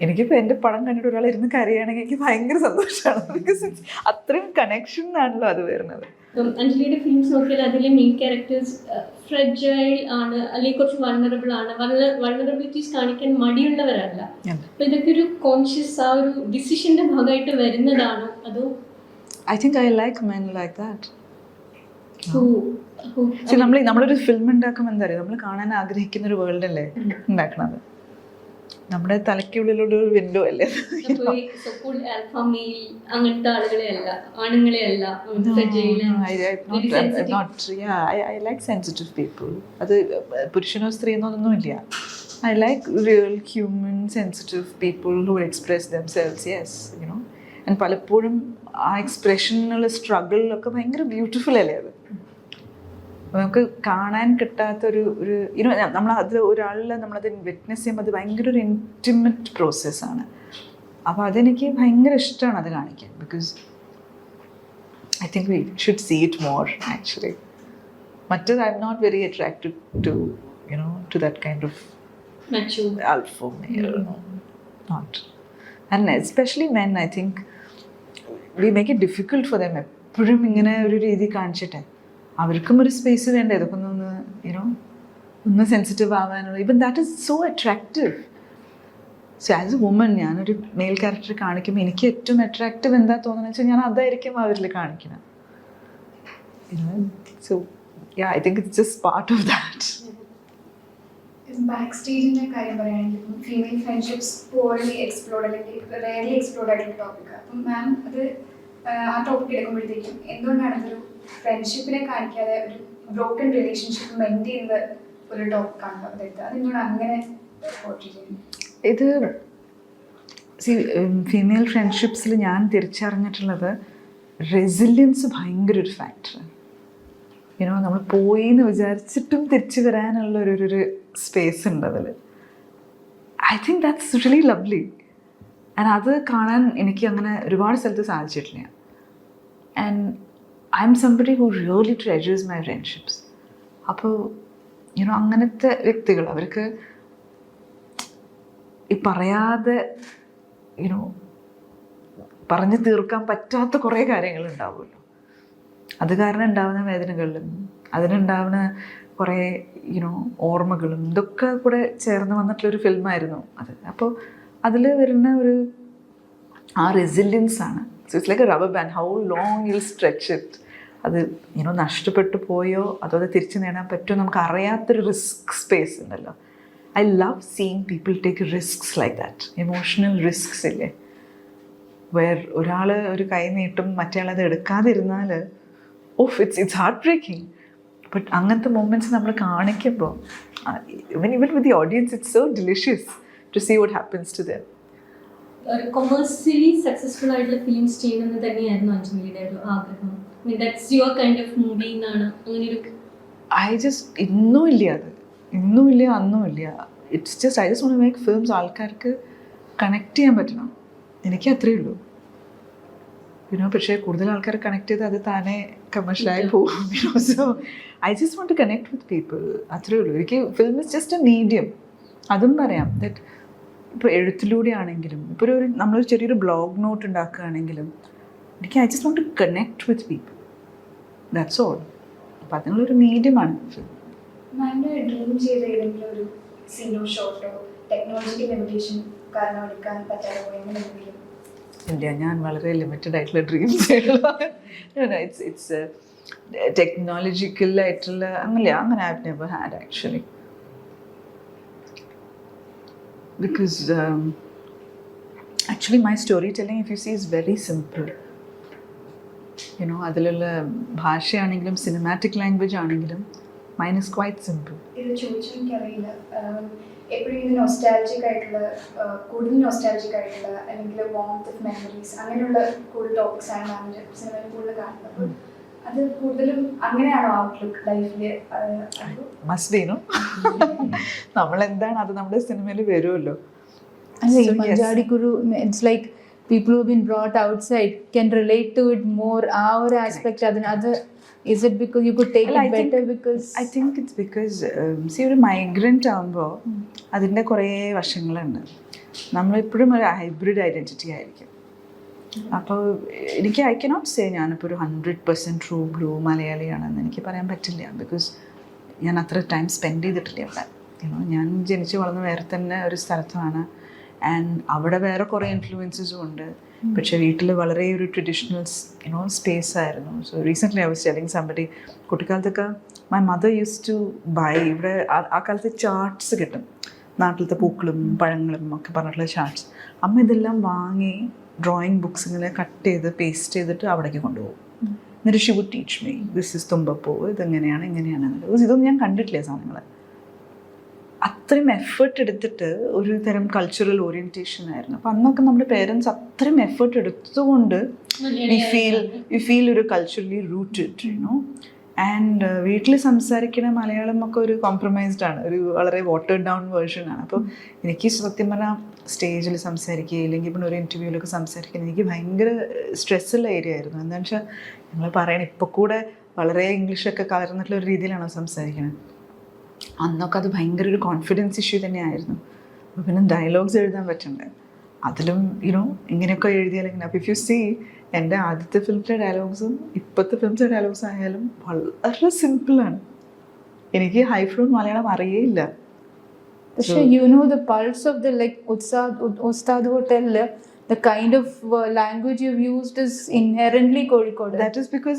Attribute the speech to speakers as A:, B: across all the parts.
A: എനിക്കിപ്പോൾ എൻ്റെ പടം കണ്ടിട്ട് ഒരാൾ ഇരുന്ന് കരയുകയാണെങ്കിൽ എനിക്ക് ഭയങ്കര സന്തോഷമാണ്. ബിക്കോസ് അത്രയും കണക്ഷൻ ആണല്ലോ അത് വരുന്നത്.
B: അഞ്ജലിയുടെ ഫിലിംസ് നോക്കിയാൽ അതിലെ മെയിൻ ക്യാരക്ടേഴ്സ് ഫ്രജൈൽ ആണ്, അല്ലെങ്കിൽ കുറച്ച് വൾണറബിൾ ആണ്. വൾണറബിലിറ്റീസ് കാണിക്കാൻ മടിയുള്ളവരല്ല. അപ്പൊ ഇതൊക്കെ ഒരു കോൺഷ്യസ് ആ ഒരു ഡിസിഷന്റെ ഭാഗമായിട്ട് വരുന്നതാണോ അതോ?
A: I think I like men like that. നമ്മളൊരു ഫിലിം ഉണ്ടാക്കുമ്പോൾ എന്താ പറയുക, നമ്മൾ കാണാൻ ആഗ്രഹിക്കുന്ന ഒരു വേൾഡ് അല്ലേ ഉണ്ടാക്കണത്. നമ്മുടെ തലയ്ക്കുള്ളിലുള്ള ഒരു വിൻഡോ അല്ലേ.
B: അങ്ങനത്തെ ആളുകളെ അല്ല, ആണുങ്ങളെ അല്ല.
A: I like sensitive people. അത് പുരുഷനോ സ്ത്രീയെന്നൊന്നുമില്ല. I like real human sensitive people who express themselves. Yes, you know. And പലപ്പോഴും ആ എക്സ്പ്രഷനുള്ള സ്ട്രഗിളിലൊക്കെ ഭയങ്കര ബ്യൂട്ടിഫുൾ അല്ലേ അത്. നമുക്ക് കാണാൻ കിട്ടാത്തൊരു നമ്മൾ അത് ഒരാളിൽ നമ്മളത് വിറ്റ്നസ് ചെയ്യുമ്പോൾ അത് ഭയങ്കര ഒരു ഇൻറ്റിമേറ്റ് പ്രോസസ്സാണ്. അപ്പോൾ അതെനിക്ക് ഭയങ്കര ഇഷ്ടമാണ് അത് കാണിക്കാൻ. Because I think we should see it more actually. മറ്റേത് I am not very attracted to that kind of alpha male. Not. And especially men, I think we make it difficult for them. എപ്പോഴും ഇങ്ങനെ ഒരു രീതി കാണിച്ചിട്ട് അവർക്കും ഒരു space വേണ്ട. ഇതൊക്കെ ഒന്ന് സെൻസിറ്റീവ് ആവാനുള്ള. Even that is so attractive. So as a woman ഞാനൊരു മെയിൽ ക്യാരക്ടർ കാണിക്കുമ്പോൾ എനിക്ക് ഏറ്റവും അട്രാക്റ്റീവ് എന്താ തോന്നുന്നത് വെച്ചാൽ ഞാൻ അതായിരിക്കും അവരിൽ കാണിക്കണം. So ya, I think it's just part of that.
C: Back സ്റ്റേജിൻ്റെ കാര്യം പറയുകയാണെങ്കിൽ ഫീമെയിൽ ഫ്രണ്ട്ഷിപ്സ് പോർലി എക്സ്പ്ലോർഡ് അല്ലെങ്കിൽ റെയർലി എക്സ്പ്ലോർഡ് ആയിട്ടുള്ള ടോപ്പിക്കാണ്. അപ്പം മാം അത് ആ ടോപ്പിക് എടുക്കുമ്പോഴത്തേക്കും എന്തുകൊണ്ടാണ് അതൊരു ഫ്രണ്ട്ഷിപ്പിനെ കാണിക്കാതെ ഒരു ബ്രോക്കൺ റിലേഷൻഷിപ്പ് മെയിൻറ്റെയിൻ ചെയ്യുന്ന ഒരു ടോപ്പിക്കാണ് അതെടുത്ത്? അതെന്തുകൊണ്ട് അങ്ങനെ പോർട്രേ ചെയ്യുന്നത്?
A: ഇത് ഫീമെയിൽ ഫ്രണ്ട്ഷിപ്സിൽ ഞാൻ തിരിച്ചറിഞ്ഞിട്ടുള്ളത് റെസിലിയൻസ് ഭയങ്കര ഒരു ഫാക്ടറാണ്. നമ്മൾ പോയി എന്ന് വിചാരിച്ചിട്ടും തിരിച്ചു വരാനുള്ള ഒരു സ്പേസ് ഉണ്ട് അതിൽ. I think that's really lovely. And അത് കാണാൻ എനിക്ക് അങ്ങനെ ഒരുപാട് സ്ഥലത്ത് സാധിച്ചിട്ടില്ല. And I am somebody who really treasures my friendships. അപ്പോൾ അങ്ങനത്തെ വ്യക്തികൾ, അവർക്ക് ഈ പറയാതെ പറഞ്ഞു തീർക്കാൻ പറ്റാത്ത കുറേ കാര്യങ്ങളുണ്ടാവുമല്ലോ. അത് കാരണം ഉണ്ടാവുന്ന വേദനകളിലും അതിനുണ്ടാവുന്ന കുറേ ഓർമ്മകളും ഇതൊക്കെ കൂടെ ചേർന്ന് വന്നിട്ടുള്ളൊരു ഫിലിമായിരുന്നു അത്. അപ്പോൾ അതിൽ വരുന്ന ആ റെസിലിയൻസ് ആണ്. So it's like A rubber band. How long U stretch it. അത് നഷ്ടപ്പെട്ടു പോയോ അതോ അത് തിരിച്ചു നേടാൻ പറ്റുമോ നമുക്ക് അറിയാത്തൊരു റിസ്ക് സ്പേസ് ഉണ്ടല്ലോ. I love seeing people take risks like that. Emotional risks ഇല്ലേ, വേർ ഒരാൾ ഒരു കൈ നീട്ടും മറ്റേ ആളത് എടുക്കാതിരുന്നാൽ it's heartbreaking. But അങ്ങനത്തെ മൊമെൻറ്റ്സ് നമ്മൾ കാണിക്കുമ്പോൾ even with the audience it's so delicious to see what happens to them.
B: Commercially successful ആയിട്ടുള്ള ഫിലിംസ് ചെയ്യണമെന്ന് തന്നെയായിരുന്നു അഞ്ജലിയുടെ ഒരു ആഗ്രഹം. That's your kind of movie എന്നാണ് അങ്ങനെ ഒരു
A: ഇന്നുമില്ല അന്നുമില്ല. It's just I just want to make films ആൾക്കാർക്ക് കണക്ട് ചെയ്യാൻ പറ്റണം. എനിക്ക് അത്രയേ ഉള്ളൂ. പക്ഷേ കൂടുതൽ ആൾക്കാർ കണക്ട് ചെയ്ത് അത് താനെ കമേഴ്ഷ്യലായി പോകും. So I just want to connect with people. അത്രയേ ഉള്ളൂ. എനിക്ക് film is just a medium. അതും പറയാം ദറ്റ് ഇപ്പോൾ എഴുത്തിലൂടെ ആണെങ്കിലും ഇപ്പോൾ നമ്മളൊരു ചെറിയൊരു ബ്ലോഗ് നോട്ട് ഉണ്ടാക്കുകയാണെങ്കിലും എനിക്ക് I just want to connect with people. That's all. അപ്പോൾ അതിനുള്ളൊരു മീഡിയമാണ് ഫിലിം.
C: മാമിൻ്റെ ഡ്രീം ചെയ്ത ഏതെങ്കിലും ഒരു സീനോ ഷോട്ടോ ടെക്നോളജിക്കൽ ലിമിറ്റേഷൻ കാരണം എടുക്കാൻ പറ്റാതെ പോയെങ്കിൽ എന്തെങ്കിലും?
A: ഇല്ല, ഞാൻ വളരെ ലിമിറ്റഡ് ആയിട്ടുള്ള ഡ്രീംസ് ഇറ്റ്സ് ടെക്നോളജിക്കൽ ആയിട്ടുള്ള അങ്ങനെ I have never had actually. Because actually my story telling if you see is very simple. അതിലുള്ള ഭാഷയാണെങ്കിലും സിനിമാറ്റിക് ലാംഗ്വേജ് ആണെങ്കിലും മൈൻ ഇസ് ക്വൈറ്റ് സിമ്പിൾ.
C: ഇത് ചോദിച്ചാൽ എനിക്കറിയില്ല, എപ്പോഴും ഇത് നൊസ്റ്റാൾജിക് ആയിട്ടുള്ള കൂടുതൽ നൊസ്റ്റാൾജിക് ആയിട്ടുള്ള അല്ലെങ്കിൽ വാംത്ത് ഓഫ് മെമ്മറീസ് അങ്ങനെയുള്ള കൂടുതൽ ടോപ്പിക്സ് ആണ് മാമിൻ്റെ സിനിമയിൽ കൂടുതൽ കാണുന്നത്. അപ്പോൾ അത് കൂടുതലും അങ്ങനെയാണോ ഔട്ട്ലുക്ക് ലൈഫിൽ?
A: Must be no. നമ്മളെന്താണ് അത് നമ്മുടെ സിനിമയിൽ വരുമല്ലോ.
D: മഞ്ചാടിക്കുരു it's like people who have been brought outside can relate to it more. Our aspect അത് is it because you could take it better? Because
A: I think it's because see ഒരു migrant ആകുമ്പോൾ അതിൻ്റെ കുറേ വശങ്ങളുണ്ട്. നമ്മളെപ്പോഴും ഒരു ഹൈബ്രിഡ് ഐഡൻറ്റിറ്റി ആയിരിക്കും. അപ്പോൾ എനിക്ക് ഐ കനോട്ട് സേ ഞാനിപ്പോൾ ഒരു 100% ട്രൂ ബ്ലൂ മലയാളിയാണെന്ന് എനിക്ക് പറയാൻ പറ്റില്ല. ബിക്കോസ് ഞാൻ അത്ര ടൈം സ്പെൻഡ് ചെയ്തിട്ടില്ല അവിടെ. ഞാൻ ജനിച്ച് വളർന്ന വേറെ തന്നെ ഒരു സ്ഥലത്താണ്. ആൻഡ് അവിടെ വേറെ കുറേ ഇൻഫ്ലുവൻസസും ഉണ്ട്. പക്ഷേ വീട്ടിൽ വളരെ ഒരു ട്രഡീഷണൽ സ്പേസ് ആയിരുന്നു. So recently I was telling somebody, കുട്ടിക്കാലത്തൊക്കെ my mother use to buy, ഇവിടെ ആ കാലത്ത് ചാർട്ട്സ് കിട്ടും, നാട്ടിലത്തെ പൂക്കളും പഴങ്ങളും ഒക്കെ പറഞ്ഞിട്ടുള്ള ചാർട്ട്സ്. അമ്മ ഇതെല്ലാം വാങ്ങി ഡ്രോയിങ് ബുക്സ് ഇങ്ങനെ കട്ട് ചെയ്ത് പേസ്റ്റ് ചെയ്തിട്ട് അവിടേക്ക് കൊണ്ടുപോകും. എന്നിട്ട് she would teach me this is തുമ്പപ്പൂവ്, ഇതെങ്ങനെയാണ് ഇങ്ങനെയാണ്. ഇതൊന്നും ഞാൻ കണ്ടിട്ടില്ല സാധനങ്ങൾ. അത്രയും എഫേർട്ട് എടുത്തിട്ട് ഒരു തരം കൾച്ചറൽ ഓറിയൻറ്റേഷൻ ആയിരുന്നു. അപ്പം അന്നൊക്കെ നമ്മുടെ പേരൻസ് അത്രയും എഫേർട്ട് എടുത്തുകൊണ്ട് വി ഫീൽ ഒരു കൾച്ചറലി റൂട്ടഡ് ആൻഡ് വീട്ടിൽ സംസാരിക്കുന്ന മലയാളം ഒക്കെ ഒരു കോംപ്രമൈസ്ഡ് ആണ്, ഒരു വളരെ വാട്ടേഡ് ഡൗൺ വേർഷനാണ്. അപ്പോൾ എനിക്ക് സത്യം പറഞ്ഞാൽ സ്റ്റേജിൽ സംസാരിക്കുക ഇല്ലെങ്കിൽ പിന്നെ ഒരു ഇൻ്റർവ്യൂവിലൊക്കെ സംസാരിക്കുക എനിക്ക് ഭയങ്കര സ്ട്രെസ്സുള്ള ഏരിയ ആയിരുന്നു. എന്താണെന്ന് വെച്ചാൽ ഞങ്ങൾ പറയണ ഇപ്പോൾ കൂടെ വളരെ ഇംഗ്ലീഷൊക്കെ കലർന്നിട്ടുള്ള ഒരു രീതിയിലാണ് സംസാരിക്കുന്നത്. അന്നൊക്കെ അത് ഭയങ്കര ഒരു കോൺഫിഡൻസ് ഇഷ്യൂ തന്നെയായിരുന്നു. അപ്പോൾ പിന്നെ ഡയലോഗ്സ് എഴുതാൻ പറ്റണ്ടേ, അതിലും ഇങ്ങനെയൊക്കെ എഴുതിയാൽ എങ്ങനെ. അപ്പോൾ ഇഫ് യു സീ എൻ്റെ ആദ്യത്തെ ഫിലിമിലെ ഡയലോഗ്സും ഇപ്പോഴത്തെ ഫിലിംസിലെ ഡയലോഗ്സ് ആയാലും വളരെ സിമ്പിളാണ്. എനിക്ക് ഹൈ ഫ്ലൂവൻറ്റ് മലയാളം അറിയേയില്ല.
D: പക്ഷേ the pulse of the like Ustad Hotel, the kind of language you've used is inherently Kozhikode.
A: That is because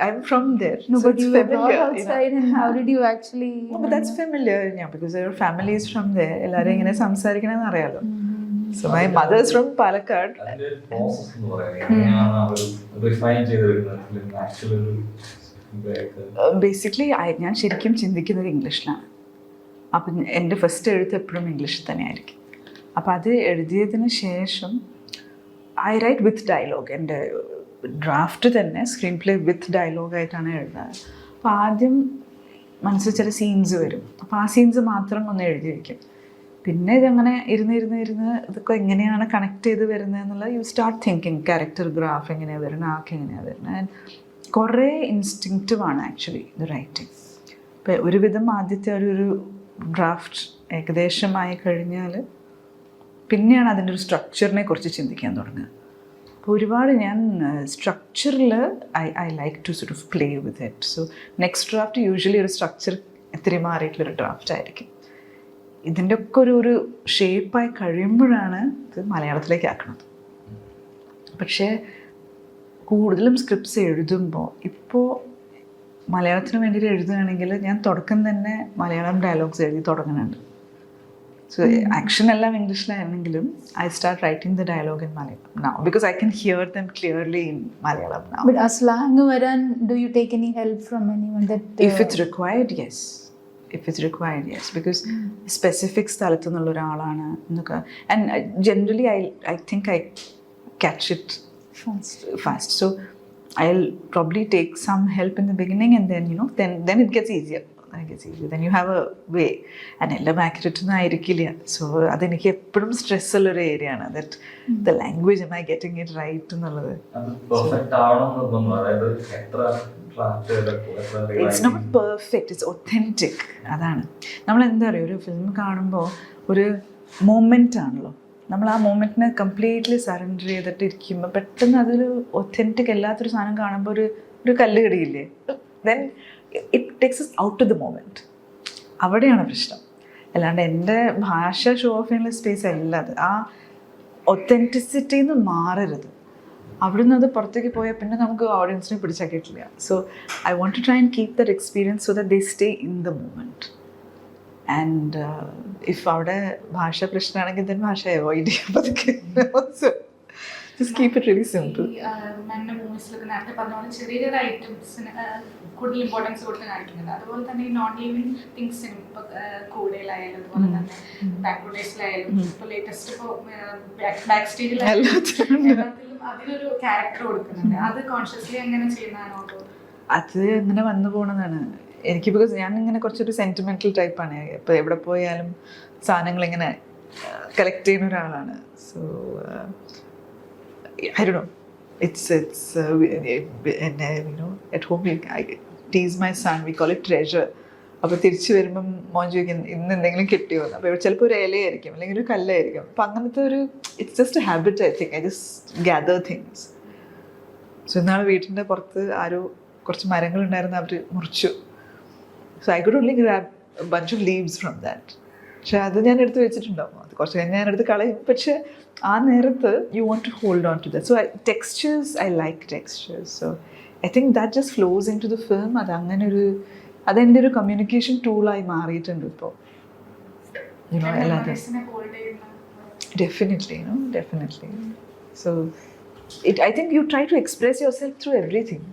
A: I'm from there.
D: No,
A: so
D: but
A: it's
D: you were
A: familiar,
D: brought outside and how did you actually...
A: No, but that's familiar, because your family is from there. എല്ലാവരും ഇങ്ങനെ സംസാരിക്കണമെന്ന് അറിയാലോ. So my mother is from Palakkad. Basically ഞാൻ ശരിക്കും ചിന്തിക്കുന്നത് ഇംഗ്ലീഷിലാണ്. അപ്പം എൻ്റെ ഫസ്റ്റ് എഴുത്ത് എപ്പോഴും ഇംഗ്ലീഷിൽ തന്നെയായിരിക്കും. അപ്പോൾ അത് എഴുതിയതിന് ശേഷം ഐ റൈറ്റ് വിത്ത് ഡയലോഗ്. എൻ്റെ ഡ്രാഫ്റ്റ് തന്നെ സ്ക്രീൻ പ്ലേ വിത്ത് ഡയലോഗായിട്ടാണ് എഴുതാറ്. അപ്പോൾ ആദ്യം മനസ്സിൽ ചില സീൻസ് വരും, അപ്പോൾ ആ സീൻസ് മാത്രം ഒന്ന് എഴുതി വയ്ക്കും. പിന്നെ ഇതങ്ങനെ ഇരുന്ന് ഇതൊക്കെ എങ്ങനെയാണ് കണക്ട് ചെയ്ത് വരുന്നതെന്നുള്ള you start thinking character graph എങ്ങനെയാണ് വരുന്നത്, ആർക്ക് എങ്ങനെയാണ് വരുന്നത്. ആൻഡ് കുറേ ഇൻസ്റ്റിങ്ക്റ്റീവാണ് ആക്ച്വലി ഇത് റൈറ്റിംഗ്. ഇപ്പോൾ ഒരുവിധം ആദ്യത്തെ ഒരു ഡ്രാഫ്റ്റ് ഏകദേശമായി കഴിഞ്ഞാൽ പിന്നെയാണ് അതിൻ്റെ ഒരു സ്ട്രക്ചറിനെ കുറിച്ച് ചിന്തിക്കാൻ തുടങ്ങുക. അപ്പോൾ ഒരുപാട് ഞാൻ സ്ട്രക്ചറിൽ I like to sort of play with it. So next draft usually ഒരു സ്ട്രക്ചർ ഇത്തിരി മാറിയിട്ടുള്ളൊരു ഡ്രാഫ്റ്റ് ആയിരിക്കും. ഇതിൻ്റെ ഒക്കെ ഒരു ഷേപ്പായി കഴിയുമ്പോഴാണ് ഇത് മലയാളത്തിലേക്ക് ആക്കുന്നത്. പക്ഷേ കൂടുതലും സ്ക്രിപ്റ്റ്സ് എഴുതുമ്പോൾ ഇപ്പോൾ മലയാളത്തിന് വേണ്ടിയിട്ട് എഴുതുകയാണെങ്കിൽ ഞാൻ തുടക്കം തന്നെ മലയാളം ഡയലോഗ്സ് എഴുതി തുടങ്ങുന്നുണ്ട്. സോ ആക്ഷൻ എല്ലാം ഇംഗ്ലീഷിലാണെങ്കിലും I start writing the dialogue in Malayalam now because I can hear them clearly in Malayalam now.
D: But a slang varan, do you take any help from anyone that
A: If it's required, yes. Because specific സ്ഥലത്തു നിന്നുള്ള ഒരാളാണ് എന്നൊക്കെ. And generally I think I catch it fast. So I'll probably take some help in the beginning and then it gets easier. Then you have a way. And എല്ലാം accurate ഒന്നും ആയിരിക്കില്ല. So അതെനിക്ക് എപ്പോഴും stress ഉള്ളൊരു area ആണ്. That the language am I getting it right എന്നുള്ളത്. It's not perfect, it's authentic. അതാണ് നമ്മൾ എന്താ പറയുക, ഒരു ഫിലിം കാണുമ്പോൾ ഒരു മൊമെൻ്റ് ആണല്ലോ, നമ്മൾ ആ മൊമെൻറ്റിനെ കംപ്ലീറ്റ്ലി സറണ്ടർ ചെയ്തിട്ട് ഇരിക്കുമ്പോൾ പെട്ടെന്ന് അതൊരു ഒത്തൻറ്റിക് അല്ലാത്തൊരു സാധനം കാണുമ്പോൾ ഒരു കല്ല് കടിയില്ലേ, then it takes us out to the moment. അവിടെയാണ് പ്രശ്നം. അല്ലാണ്ട് എൻ്റെ ഭാഷ ഷോ ഓഫ് ചെയ്യാനുള്ള സ്പേസ് അല്ല അത്. ആ ഒത്തൻറ്റിസിറ്റിന്ന് മാറരുത്. അവിടുന്ന് അത് പുറത്തേക്ക് പോയാൽ പിന്നെ നമുക്ക് ഓഡിയൻസിനെ പിടിച്ചാൽ കിട്ടില്ല. So I want to try and keep that experience so that they stay in the moment. And if അവിടെ ഭാഷ പ്രശ്നമാണെങ്കിൽ then ഭാഷ അവോയ്ഡ് ചെയ്യാൻ പതുക്കെ. Just keep it really simple.
C: എൻ്റെ മൂവീസിലൊക്കെ നേരത്തെ പറഞ്ഞ പോലെ ചെറിയ ചെറിയ ഐറ്റംസിന് കൂടുതൽ ഇമ്പോർട്ടൻസ് കൊടുത്ത് കാണിക്കുന്നുണ്ട്. അതുപോലെ തന്നെ ഈ നോൺ ലിവിങ് തിങ്സിനും ഇപ്പോൾ കൂടെയിലായാലും അതുപോലെ തന്നെ ബാക്ക്വേർഡ് ഡേയ്സിലായാലും ഇപ്പോൾ ലേറ്റസ്റ്റ് ഇപ്പോൾ ബാക്ക് സ്റ്റേജിലായാലും അതിലൊരു ക്യാരക്ടർ കൊടുക്കുന്നുണ്ട്. അത് കോൺഷ്യസ്ലി എങ്ങനെ ചെയ്യുന്നതാണോ?
A: അത് അങ്ങനെ വന്നു പോകണതാണ് എനിക്ക്. ബിക്കോസ് ഞാൻ ഇങ്ങനെ കുറച്ചൊരു സെൻറ്റിമെൻ്റൽ ടൈപ്പാണ്. ഇപ്പോൾ എവിടെ പോയാലും സാധനങ്ങളിങ്ങനെ കളക്ട് ചെയ്യുന്ന ഒരാളാണ്. So I don't know. It's at home I tease my son. We call it treasure. അപ്പോൾ തിരിച്ചു വരുമ്പം മോൻ ചോദിക്കും ഇന്ന് എന്തെങ്കിലും കിട്ടിയോ എന്ന്. അപ്പോൾ ചിലപ്പോൾ ഒരു ഇലയായിരിക്കും അല്ലെങ്കിൽ ഒരു കല്ലായിരിക്കും. അപ്പം അങ്ങനത്തെ ഒരു it's just A habit. I think I just gather things. So ഇന്നാൾ വീട്ടിൻ്റെ പുറത്ത് ആരോ കുറച്ച് മരങ്ങളുണ്ടായിരുന്നു, അവർ മുറിച്ചു. So I could only grab a bunch of leaves from that. പക്ഷെ അത് ഞാൻ എടുത്ത് വെച്ചിട്ടുണ്ടാവും, അത് കുറച്ച് കഴിഞ്ഞ് ഞാൻ എടുത്ത് കളയും. പക്ഷെ ആ നേരത്ത് you want to hold on to that. So textures, I like textures. So I think that just flows into the film. അത് അങ്ങനെ ഒരു അതെൻ്റെ ഒരു കമ്മ്യൂണിക്കേഷൻ ടൂളായി മാറിയിട്ടുണ്ട് ഇപ്പോൾ. Definitely, definitely. So, I think you try to express yourself through everything.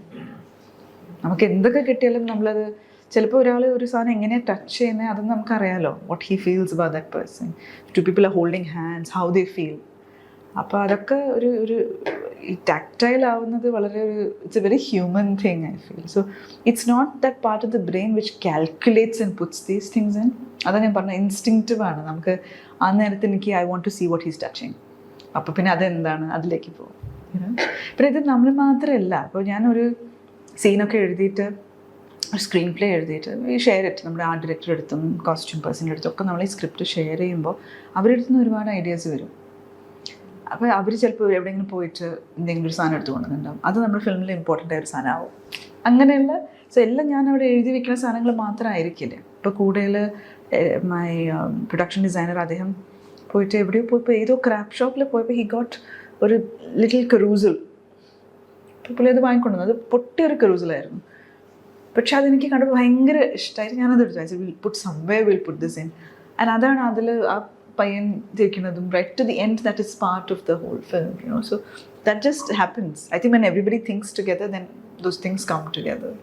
A: നമുക്ക് എന്തൊക്കെ കിട്ടിയാലും നമ്മളത് ചിലപ്പോൾ ഒരാൾ ഒരു സാധനം എങ്ങനെയാണ് ടച്ച് ചെയ്യുന്നത് അതൊന്നും നമുക്കറിയാലോ. What he feels about that person. 2 people are holding hands, how they feel. അപ്പോൾ അതൊക്കെ ഒരു ഈ ടാക്ടൈൽ ആവുന്നത് വളരെ ഒരു it's a very human thing I feel. So it's not that part of the brain which calculates and puts these things in. അതാണ് ഞാൻ പറഞ്ഞത്, ഇൻസ്റ്റിങ്ക്റ്റീവ് ആണ്. നമുക്ക് ആ നേരത്ത് എനിക്ക് I want to see what he's touching. അപ്പോൾ പിന്നെ അതെന്താണ് അതിലേക്ക് പോകും. പിന്നെ ഇത് നമ്മൾ മാത്രമല്ല. അപ്പോൾ ഞാനൊരു സീനൊക്കെ എഴുതിയിട്ട് ഒരു സ്ക്രീൻ പ്ലേ എഴുതിയിട്ട് ഷെയർ ഇട്ട് നമ്മുടെ ആർട്ട് ഡയറക്ടർ എടുത്തും കോസ്റ്റ്യൂം പേഴ്സൻ്റെ അടുത്തും ഒക്കെ നമ്മൾ ഈ സ്ക്രിപ്റ്റ് ഷെയർ ചെയ്യുമ്പോൾ അവരുടെ അടുത്ത് നിന്ന് ഒരുപാട് ഐഡിയാസ് വരും. അപ്പോൾ അവർ ചിലപ്പോൾ എവിടെയെങ്കിലും പോയിട്ട് എന്തെങ്കിലും ഒരു സാധനം എടുത്ത് കൊണ്ടുവന്നിട്ടുണ്ടാവും. അത് നമ്മുടെ ഫിലിമിൽ ഇമ്പോർട്ടൻ്റ് ആയ ഒരു സാധനമാവും. അങ്ങനെയുള്ള സോ എല്ലാം ഞാൻ അവിടെ എഴുതി വെക്കുന്ന സാധനങ്ങൾ മാത്രമായിരിക്കില്ല. ഇപ്പോൾ കൂടുതൽ മൈ പ്രൊഡക്ഷൻ ഡിസൈനർ അദ്ദേഹം പോയിട്ട് എവിടെയോ പോയപ്പോൾ ഏതോ ക്രാഫ്റ്റ് ഷോപ്പിൽ പോയപ്പോൾ ഹി ഗോട്ട് ഒരു ലിറ്റിൽ കറൂസൽ. അപ്പോൾ പുള്ളി അത് വാങ്ങിക്കൊണ്ടുവന്നു. അത് പൊട്ടിയൊരു കറൂസലായിരുന്നു. പക്ഷെ അതെനിക്ക് കണ്ടപ്പോൾ ഭയങ്കര ഇഷ്ടമായിട്ട് ഞാനത് എടുത്തു. Will put someway will put this in. And അതാണ് അതിൽ ആ പയ്യൻ തിരിക്കുന്നതും right to the end that is part of the whole film. So that just happens. I think when everybody things together then those things come together.